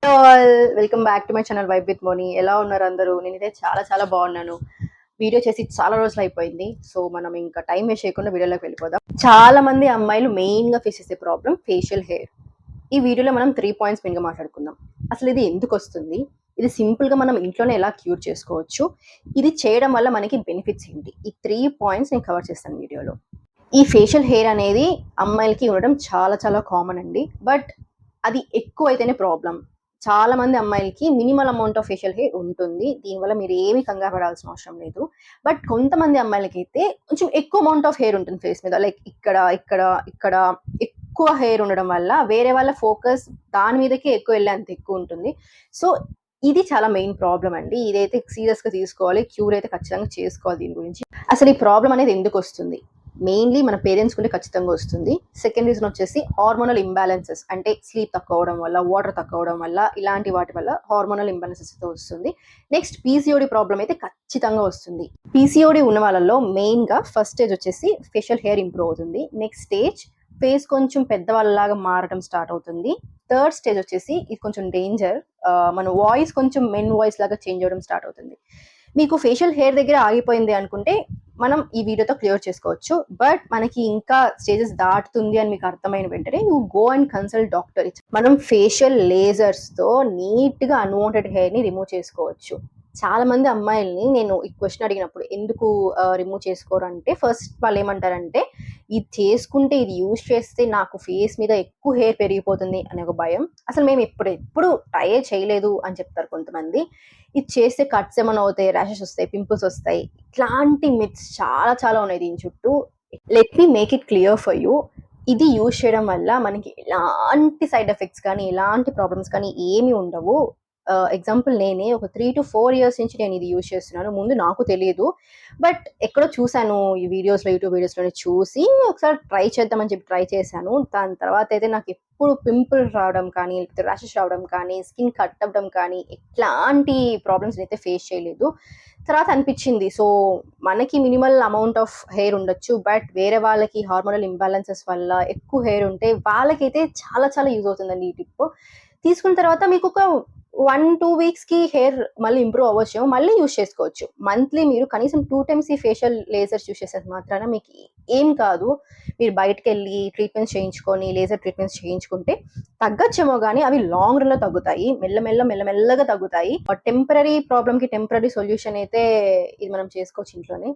All welcome back to my channel vibe with Moni. ఎలా ఉన్నారు అందరూ? నేనైతే చాలా చాలా బాగున్నాను. వీడియో చేసి చాలా రోజులు అయిపోయింది. సో మనం ఇంకా టైం వేస్ట్ చేయకుండా వీడియోలోకి వెళ్ళిపోదాం. చాలా మంది అమ్మాయిలు మెయిన్ గా ఫేస్ చేసే ప్రాబ్లం ఫేషియల్ హెయిర్. ఈ వీడియోలో మనం 3 పాయింట్స్ మెయిన్ గా మాట్లాడుకుందాం. అసలు ఇది ఎందుకు వస్తుంది, ఇది సింపుల్ గా మనం ఇంట్లోనే ఎలా క్యూర్ చేసుకోవచ్చు, ఇది చేయడం వల్ల మనకి బెనిఫిట్స్ ఏంటి, ఈ 3 పాయింట్స్ నేను కవర్ చేస్తాను వీడియోలో. ఈ ఫేషియల్ హెయిర్ అనేది అమ్మాయిలకి ఉండడం చాలా చాలా కామన్ అండి. బట్ అది ఎక్కువ అయితేనే ప్రాబ్లం. చాలా మంది అమ్మాయిలకి minimal amount of facial hair ఉంటుంది. దీనివల్ల మీరు ఏమి కంగారు పడాల్సిన అవసరం లేదు. బట్ కొంతమంది అమ్మాయిలకైతే కొంచెం ఎక్కువ అమౌంట్ ఆఫ్ హెయిర్ ఉంటుంది ఫేస్ మీద. లైక్ ఇక్కడ ఇక్కడ ఇక్కడ ఎక్కువ హెయిర్ ఉండడం వల్ల వేరే వాళ్ళ ఫోకస్ దాని మీదకే ఎక్కువ వెళ్ళేంత ఎక్కువ ఉంటుంది. సో ఇది చాలా మెయిన్ ప్రాబ్లం అండి. ఇదైతే సీరియస్ గా తీసుకోవాలి. క్యూర్ అయితే ఖచ్చితంగా చేసుకోవాలి దీని గురించి. అసలు ఈ ప్రాబ్లం అనేది ఎందుకు వస్తుంది? మెయిన్లీ మన పేరెంట్స్ కుంటే ఖచ్చితంగా వస్తుంది. సెకండ్ రీజన్ వచ్చేసి హార్మోనల్ ఇంబ్యాలెన్సెస్, అంటే స్లీప్ తక్కువ అవడం వల్ల, వాటర్ తక్కువ అవడం వల్ల, ఇలాంటి వాటి వల్ల హార్మోనల్ ఇంబ్యాలెన్సెస్ తో వస్తుంది. నెక్స్ట్ పీసీఓడి ప్రాబ్లం అయితే ఖచ్చితంగా వస్తుంది. పీసీఓడి ఉన్న వాళ్ళలో మెయిన్ గా ఫస్ట్ స్టేజ్ వచ్చేసి ఫేషియల్ హెయిర్ ఇంప్రూవ్ అవుతుంది. నెక్స్ట్ స్టేజ్ ఫేస్ కొంచెం పెద్దవాళ్ళలాగా మారడం స్టార్ట్ అవుతుంది. థర్డ్ స్టేజ్ వచ్చేసి ఇది కొంచెం డేంజర్, మన వాయిస్ కొంచెం మెన్ వాయిస్ లాగా చేంజ్ అవ్వడం స్టార్ట్ అవుతుంది. మీకు ఫేషియల్ హెయిర్ దగ్గర ఆగిపోయింది అనుకుంటే మనం ఈ వీడియోతో క్లియర్ చేసుకోవచ్చు. బట్ మనకి ఇంకా స్టేజెస్ దాటుతుంది అని మీకు అర్థమైన వెంటనే you go and consult doctor. మనం ఫేషియల్ లేజర్స్ తో నీట్ గా అన్వాంటెడ్ హెయిర్ ని రిమూవ్ చేసుకోవచ్చు. చాలా మంది అమ్మాయిల్ని నేను ఈ క్వశ్చన్ అడిగినప్పుడు ఎందుకు రిమూవ్ చేసుకోరు అంటే, ఫస్ట్ వాళ్ళు ఏమంటారంటే ఇది చేసుకుంటే, ఇది యూజ్ చేస్తే నాకు ఫేస్ మీద ఎక్కువ హెయిర్ పెరిగిపోతుంది అనే ఒక భయం. అసలు మేము ఎప్పుడు ట్రై చేయలేదు అని చెప్తారు కొంతమంది. ఇది చేస్తే కట్స్ ఏమైనా అవుతాయి, ర్యాషెస్ వస్తాయి, పింపుల్స్ వస్తాయి, ఇట్లాంటి మిత్స్ చాలా చాలా ఉన్నాయి దీని చుట్టూ. Let me make it clear for you. ఇది యూజ్ చేయడం వల్ల మనకి ఎలాంటి సైడ్ ఎఫెక్ట్స్ కానీ ఎలాంటి ప్రాబ్లమ్స్ కానీ ఏమి ఉండవు. ఎగ్జాంపుల్ నేనే ఒక 3 to 4 years నుంచి నేను ఇది యూజ్ చేస్తున్నాను. ముందు నాకు తెలియదు, బట్ ఎక్కడో చూసాను ఈ వీడియోస్లో, యూట్యూబ్ వీడియోస్లోనే చూసి ఒకసారి ట్రై చేద్దామని చెప్పి ట్రై చేశాను. దాని తర్వాత అయితే నాకు ఎప్పుడు పింపుల్స్ రావడం కానీ, లేకపోతే ర్యాషెస్ రావడం కానీ, స్కిన్ కట్ అవ్వడం కానీ, ఎట్లాంటి ప్రాబ్లమ్స్ అయితే ఫేస్ చేయలేదు. తర్వాత అనిపించింది, సో మనకి మినిమల్ అమౌంట్ ఆఫ్ హెయిర్ ఉండొచ్చు, బట్ వేరే వాళ్ళకి హార్మోనల్ ఇంబ్యాలెన్సెస్ వల్ల ఎక్కువ హెయిర్ ఉంటే వాళ్ళకైతే చాలా చాలా యూజ్ అవుతుందండి ఈ టిప్. తీసుకున్న తర్వాత మీకు ఒక 1-2 వీక్స్ కి హెయిర్ మళ్ళీ ఇంప్రూవ్ అవ్వచ్చు, మళ్ళీ యూజ్ చేసుకోవచ్చు. మంత్లీ మీరు కనీసం 2 times ఈ ఫేషియల్ లేజర్స్ యూజ్ చేసేది మాత్రాన మీకు ఏం కాదు. మీరు బయటకు వెళ్ళి ట్రీట్మెంట్స్ చేయించుకొని, లేజర్ ట్రీట్మెంట్స్ చేయించుకుంటే తగ్గచ్చేమో కానీ అవి లాంగ్ రన్ లో తగ్గుతాయి. మెల్లమెల్లగా తగ్గుతాయి. టెంపరీ ప్రాబ్లమ్ కి టెంపరీ సొల్యూషన్ అయితే ఇది మనం చేసుకోవచ్చు ఇంట్లోనే.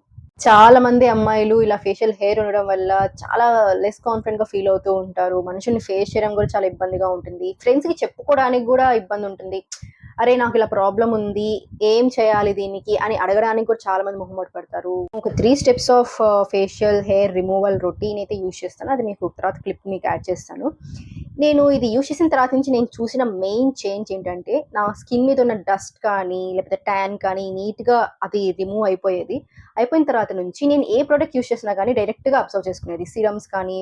చాలా మంది అమ్మాయిలు ఇలా ఫేషియల్ హెయిర్ ఉండడం వల్ల చాలా లెస్ కాన్ఫిడెంట్ గా ఫీల్ అవుతూ ఉంటారు. మనుషుల్ని ఫేస్ చేయడం కూడా చాలా ఇబ్బందిగా ఉంటుంది. ఫ్రెండ్స్ కి చెప్పుకోవడానికి కూడా ఇబ్బంది ఉంటుంది. అరే నాకు ఇలా ప్రాబ్లం ఉంది, ఏం చేయాలి దీనికి అని అడగడానికి కూడా చాలా మంది మొహమాట పడతారు. ఒక 3 steps of facial hair removal routine అయితే యూజ్ చేస్తాను. అది మీకు తర్వాత క్లిప్ మీకు యాడ్ చేస్తాను. నేను ఇది యూజ్ చేసిన తర్వాత నుంచి నేను చూసిన మెయిన్ చేంజ్ ఏంటంటే, నా స్కిన్ మీద ఉన్న డస్ట్ కానీ లేకపోతే ట్యాన్ కానీ నీట్ గా అది రిమూవ్ అయిపోయేది. అయిపోయిన తర్వాత నుంచి నేను ఏ ప్రోడక్ట్ యూజ్ చేసినా కానీ డైరెక్ట్ గా అబ్జర్వ్ చేసుకునేది. సిరమ్స్ కానీ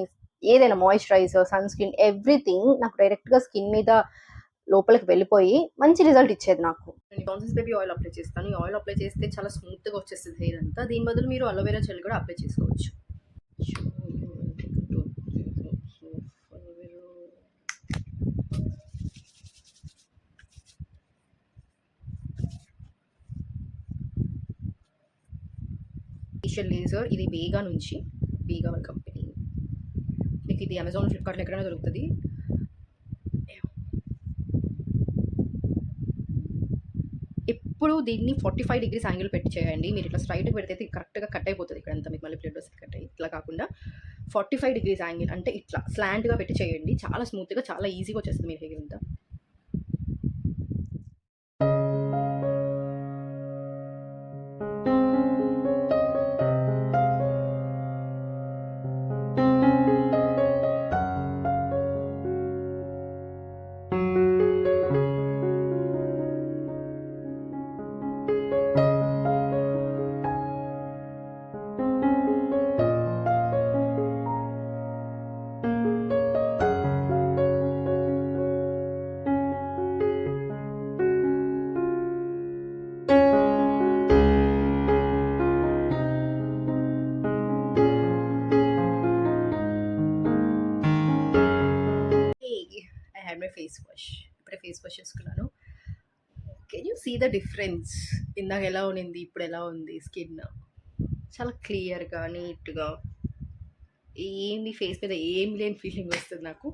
ఏదైనా మాయిశ్చరైజర్, సన్ స్క్రీన్, ఎవ్రీథింగ్ నాకు డైరెక్ట్ గా స్కిన్ మీద లోపలికి వెళ్ళిపోయి మంచి రిజల్ట్ ఇచ్చేది నాకు. నేను కాన్సన్స్ బేబీ ఆయిల్ అప్లై చేస్తాను. ఈ ఆయిల్ అప్లై చేస్తే చాలా స్మూత్ గా వచ్చేస్తుంది హెయిర్ అంతా. దీని బదులు మీరు అలోవెరా జెల్ కూడా అప్లై చేసుకోవచ్చు. ఫేషియల్ లేజర్ ఇది వేగా నుంచి, వేగా వాళ్ళ కంపెనీ. మీకు ఇది అమెజాన్, ఫ్లిప్కార్ట్లో ఎక్కడైనా దొరుకుతుంది. ఎప్పుడు దీన్ని 45 degrees యాంగిల్ పెట్టి చేయండి. మీరు ఇట్లా స్ట్రైట్ పెడితే కరెక్ట్గా కట్ అయిపోతుంది ఇక్కడంతా, మీకు మళ్ళీ ప్లేట్ వస్తుంది కట్ అయ్యి. ఇట్లా కాకుండా 45 degrees యాంగిల్ అంటే ఇట్లా స్లాంట్గా పెట్టి చేయండి. చాలా స్మూత్గా, చాలా ఈజీగా వచ్చేస్తుంది మీ హెయిర్ అంతా. My face wash. ఇప్పుడే ఫేస్ వాష్ చేసుకున్నాను. Can you see the difference? ఇందాక ఎలా ఉండింది, ఇప్పుడు ఎలా ఉంది స్కిన్? చాలా క్లియర్‌గా, నీట్‌గా, ఏంది ఫేస్ మీద ఏం లేని ఫీలింగ్ వస్తుంది నాకు.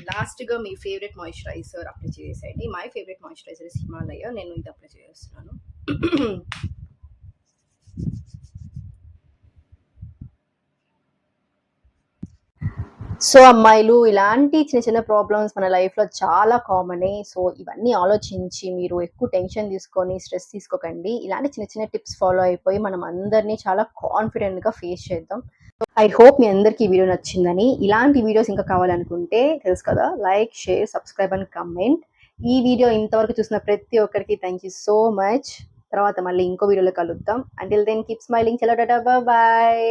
లాస్ట్‌గా మీ ఫేవరెట్ మాయిశ్చరైజర్ అప్లై చేసేయండి. My favourite moisturiser is Himalaya. నేను ఇది అప్లై చేస్తున్నాను. సో అమ్మాయిలు, ఇలాంటి చిన్న చిన్న ప్రాబ్లమ్స్ మన లైఫ్‌లో చాలా కామనే. సో ఇవన్నీ ఆలోచించి మీరు ఎక్కువ టెన్షన్ తీసుకొని, స్ట్రెస్ తీసుకోకండి. ఇలాంటి చిన్న చిన్న టిప్స్ ఫాలో అయిపోయి మనం అందరినీ చాలా కాన్ఫిడెంట్‌గా ఫేస్ చేద్దాం. ఐ హోప్ మీ అందరికీ ఈ వీడియో నచ్చిందని. ఇలాంటి వీడియోస్ ఇంకా కావాలనుకుంటే తెలుసు కదా, like, share, subscribe and comment. ఈ వీడియో ఇంతవరకు చూసిన ప్రతి ఒక్కరికి థ్యాంక్ యూ సో మచ్. తర్వాత మళ్ళీ ఇంకో వీడియోలో కలుద్దాం. Until then keep smiling. చలో టాటా, బాయ్.